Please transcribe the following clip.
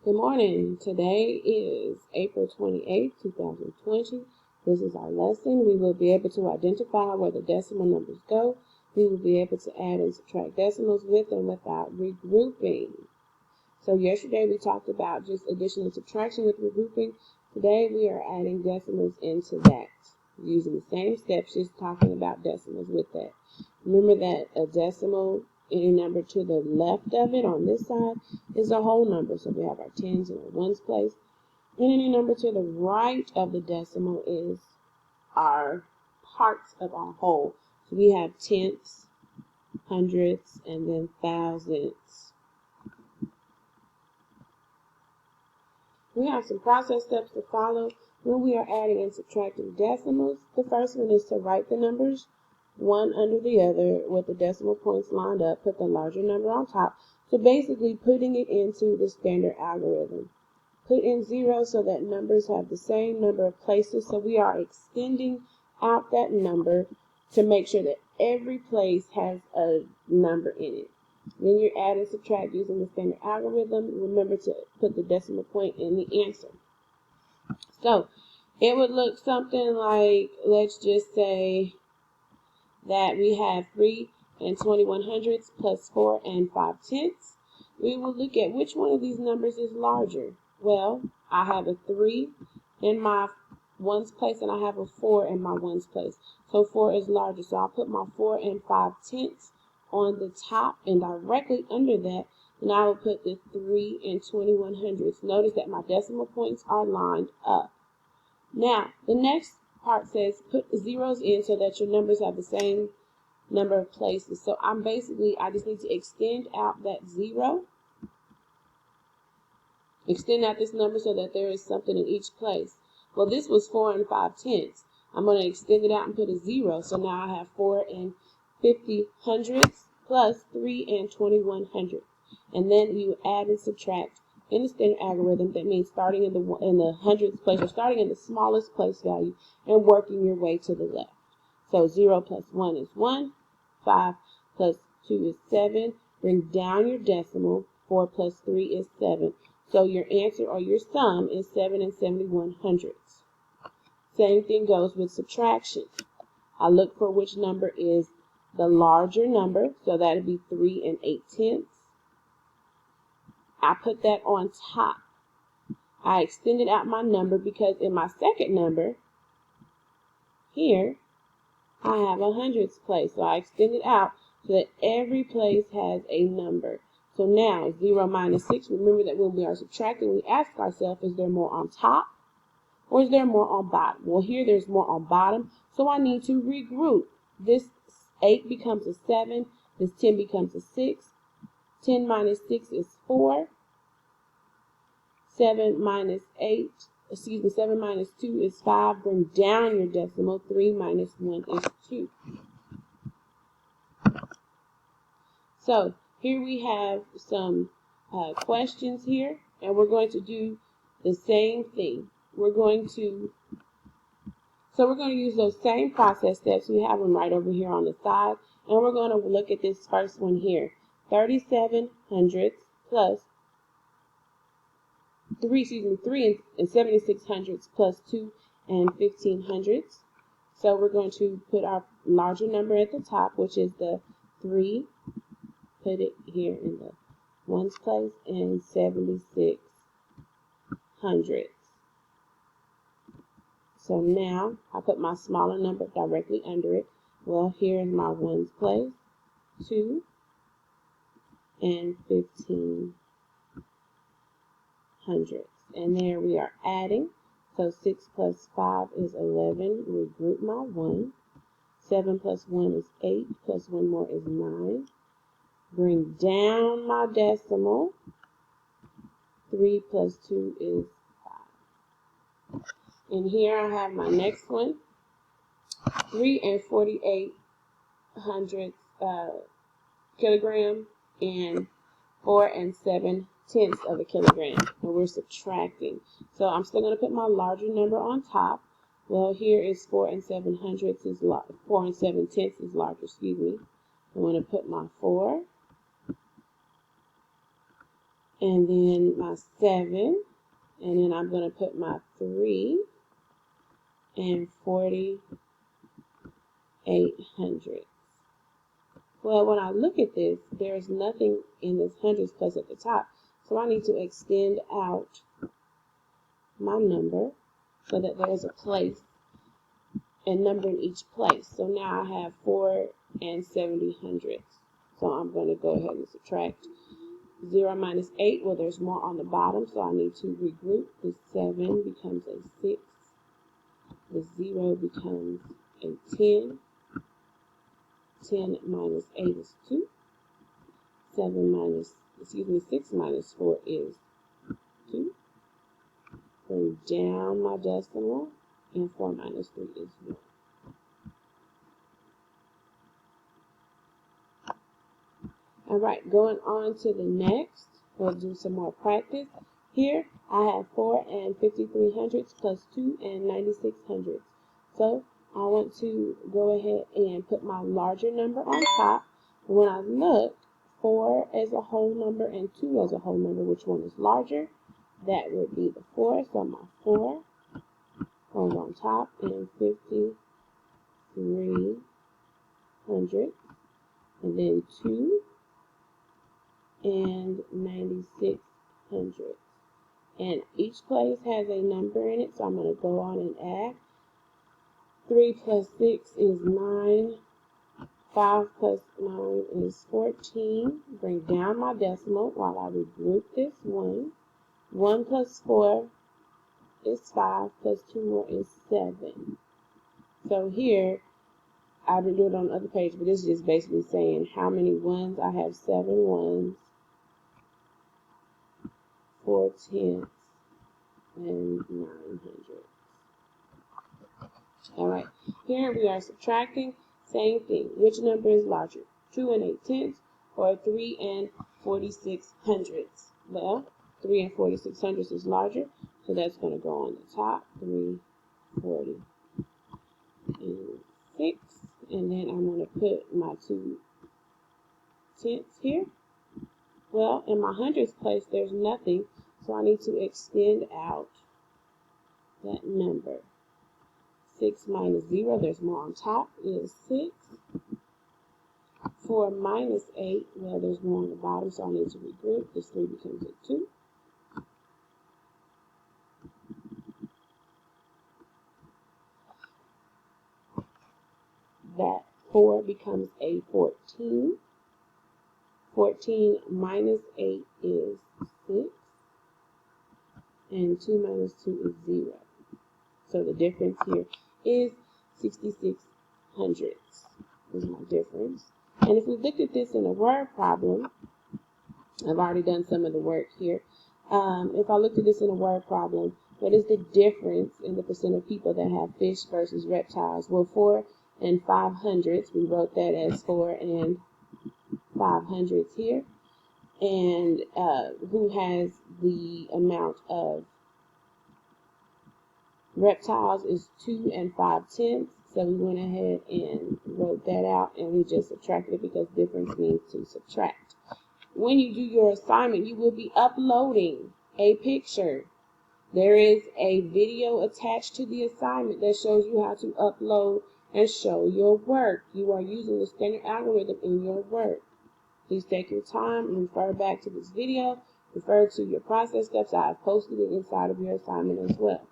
Good morning. Today is April 28th, 2020. This is our lesson. We will be able to identify where the decimal numbers go. We will be able to add and subtract decimals with and without regrouping. So yesterday we talked about just addition and subtraction with regrouping. Today we are adding decimals into that using the same steps, just talking about decimals with that. Remember that a decimal, any number to the left of it on this side, is a whole number. So we have our tens in our ones place. And any number to the right of the decimal is our parts of our whole. So we have tenths, hundredths, and then thousandths. We have some process steps to follow when we are adding and subtracting decimals. The first one is to write the numbers one under the other with the decimal points lined up, put the larger number on top. So basically putting it into the standard algorithm. Put in 0 so that numbers have the same number of places. So we are extending out that number to make sure that every place has a number in it. Then you add and subtract using the standard algorithm. Remember to put the decimal point in the answer. So it would look something like, let's just say that we have 3 and 21/100ths plus 4 and 5/10ths. We will look at which one of these numbers is larger. Well, I have a 3 in my ones place and I have a 4 in my ones place. So 4 is larger. So I'll put my 4 and 5/10ths on the top, and directly under that, and I will put the 3 and 21/100ths. Notice that my decimal points are lined up. Now, the next part says put the zeros in so that your numbers have the same number of places. So I just need to extend out that 0. Extend out this number so that there is something in each place. Well, this was 4 and 5/10ths. I'm going to extend it out and put a 0. So now I have 4 and 50/100ths plus 3 and 21/100ths. And then you add and subtract in the standard algorithm. That means starting in the hundredths place, or starting in the smallest place value and working your way to the left. So 0 plus 1 is 1. 5 plus 2 is 7. Bring down your decimal. 4 plus 3 is 7. So your answer or your sum is 7 and 71/100ths. Same thing goes with subtraction. I look for which number is the larger number. So that would be 3 and 8/10ths. I put that on top. I extended out my number because in my second number, here, I have a hundredths place. So I extend it out so that every place has a number. So now, 0 minus 6, remember that when we are subtracting, we ask ourselves, is there more on top or is there more on bottom? Well, here there's more on bottom, so I need to regroup. This 8 becomes a 7. This 10 becomes a 6. 10 minus 6 is 4. 7 minus 2 is 5. Bring down your decimal. 3 minus 1 is 2. So here we have some questions here, and we're going to do the same thing. We're going to use those same process steps. We have them right over here on the side, and we're going to look at this first one here. 37/100ths plus 3 and 76/100ths plus 2 and 15/100ths. So we're going to put our larger number at the top, which is the 3. Put it here in the ones place, and 76/100ths. So now I put my smaller number directly under it. Well, here's my ones place, 2 and 15/100ths. And there we are adding. So 6 plus 5 is 11. Regroup my 1. 7 plus 1 is 8. Plus 1 more is 9. Bring down my decimal. 3 plus 2 is 5. And here I have my next one. 3 and 48/100ths kilogram and 4 and 7/10ths of a kilogram. And we're subtracting. So I'm still going to put my larger number on top. Well, here is 4 and 7/100ths is 4 and 7/10ths is larger. Excuse me. I'm going to put my 4 and then my 7, and then I'm going to put my 3 and 4800. Well, when I look at this, there's nothing in this hundreds place at the top, so I need to extend out my number so that there's a place and number in each place. So now I have 4 and 70 hundredths. So I'm going to go ahead and subtract 0 minus 8. Well, there's more on the bottom, so I need to regroup. The 7 becomes a 6. The 0 becomes a 10. 10 minus 8 is 2. 6 minus 4 is 2. Bring down my decimal, and 4 minus 3 is 1. Alright, going on to the next, we'll do some more practice. Here, I have 4 and 53 hundredths plus 2 and 96 hundredths. So, I want to go ahead and put my larger number on top. When I look, 4 as a whole number and 2 as a whole number, which one is larger? That would be the 4. So, my 4 goes on top, and 53 hundredths, and then 2 and 96 hundredths. And each place has a number in it, so I'm going to go on and add. 3 plus 6 is 9. 5 plus 9 is 14. Bring down my decimal while I regroup this 1. 1 plus 4 is 5, plus 2 more is 7. So here, I didn't do it on the other page, but this is just basically saying how many ones. I have 7 ones, 4 tenths, and 9 hundredths. Alright, here we are subtracting. Same thing. Which number is larger? 2 and 8 tenths or 3 and 46 hundredths? Well, 3 and 46 hundredths is larger, so that's going to go on the top. 346. And then I'm going to put my 2 tenths here. Well, in my hundredths place, there's nothing, so I need to extend out that number. 6 minus 0, there's more on top, is 6. 4 minus 8, well, there's more on the bottom, so I need to regroup. This 3 becomes a 2. That 4 becomes a 14. 14 minus 8 is 6. And 2 minus 2 is 0. So the difference here is 66 hundredths is my difference. And if we look at this in a word problem, I've already done some of the work here. If I looked at this in a word problem, what is the difference in the percent of people that have fish versus reptiles? Well, 4 and 5 hundredths, we wrote that as 4 and 5 hundredths here. And who has the amount of reptiles is 2 and 5 tenths. So we went ahead and wrote that out, and we just subtracted it because difference means to subtract. When you do your assignment, you will be uploading a picture. There is a video attached to the assignment that shows you how to upload and show your work. You are using the standard algorithm in your work. Please take your time and refer back to this video. Refer to your process steps. I have posted it inside of your assignment as well.